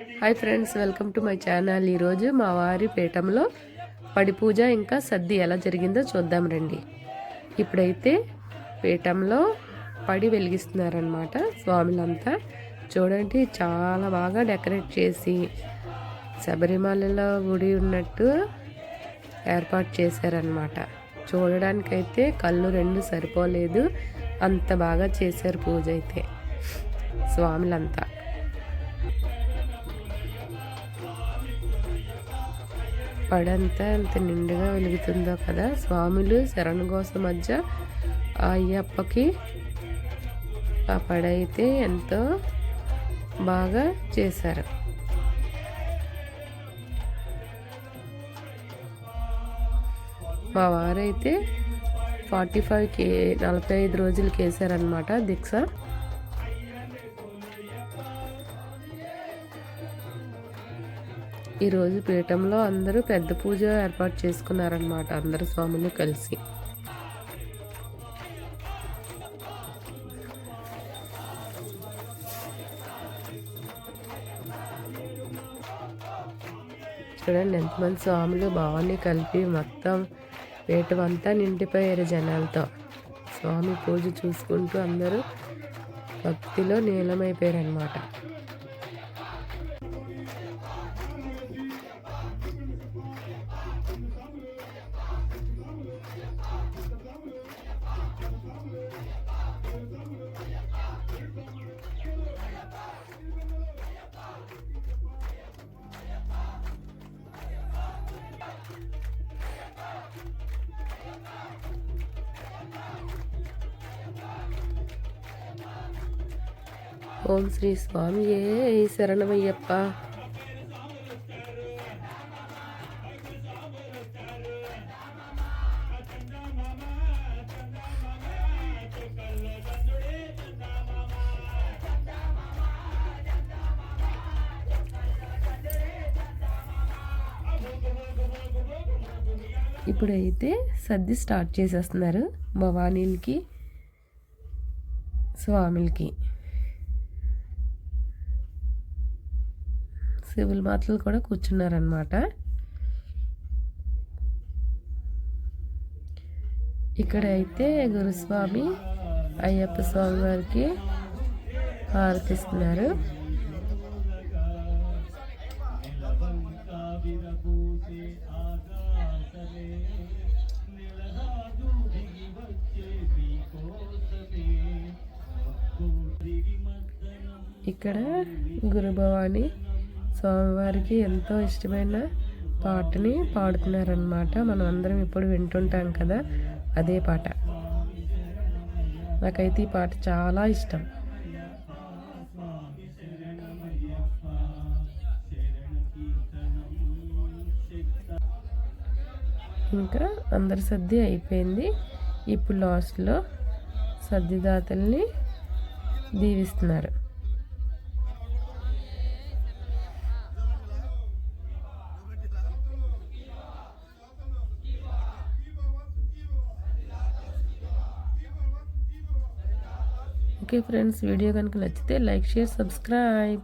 Hi friends, welcome to my channel. ఈరోజు మా వారి పీఠంలో పడి పూజ ఇంకా సద్ది ఎలా జరిగిందో చూద్దాం రండి. ఇప్పుడైతే పీఠంలో పడి వెలిగిస్తున్నారనమాట స్వాములంతా. చూడండి, చాలా బాగా డెకరేట్ చేసి శబరిమలలో గుడి ఉన్నట్టు ఏర్పాటు చేశారనమాట. చూడడానికైతే కళ్ళు రెండు సరిపోలేదు, అంత బాగా చేశారు పూజ అయితే స్వాములంతా. పడంతా ఎంత నిండుగా వెలుగుతుందో కదా. స్వాములు శరణఘోష మధ్య ఆ అయ్యప్పకి ఆ పడైతే ఎంతో బాగా చేశారు. మా వారైతే 45 రోజులకి వేసారనమాట దీక్ష. ఈరోజు పీఠంలో అందరూ పెద్ద పూజ ఏర్పాటు చేసుకున్నారనమాట, అందరు స్వాములు కలిసి. చూడండి ఎంతమంది స్వాములు భవానీ కలిపి మొత్తం పీఠం అంతా నిండిపోయారు జనాలతో. స్వామి పూజ చూసుకుంటూ అందరూ భక్తిలో నీలమైపోయారు అన్నమాట. ఓం శ్రీ స్వామియే శరణమయ్యప్ప. ఇప్పుడైతే సద్ది స్టార్ట్ చేసేస్తున్నారు భవానీలకి స్వామిలకి. శివుల మాటలు కూడా కూర్చున్నారనమాట. ఇక్కడ అయితే గురుస్వామి అయ్యప్ప స్వామి వారికి హారతిస్తున్నారు. ఇక్కడ గురుభవాని స్వామివారికి ఎంతో ఇష్టమైన పాటని పాడుతున్నారనమాట. మనం అందరం ఇప్పుడు వింటుంటాం కదా, అదే పాట. నాకైతే ఈ పాట చాలా ఇష్టం. ఇంకా అందరి సద్ది అయిపోయింది. ఇప్పుడు లాస్ట్లో సద్దిదాతల్ని దీవిస్తున్నారు. ఓకే ఫ్రెండ్స్, వీడియో కనుక నచ్చితే లైక్, షేర్, సబ్స్క్రైబ్.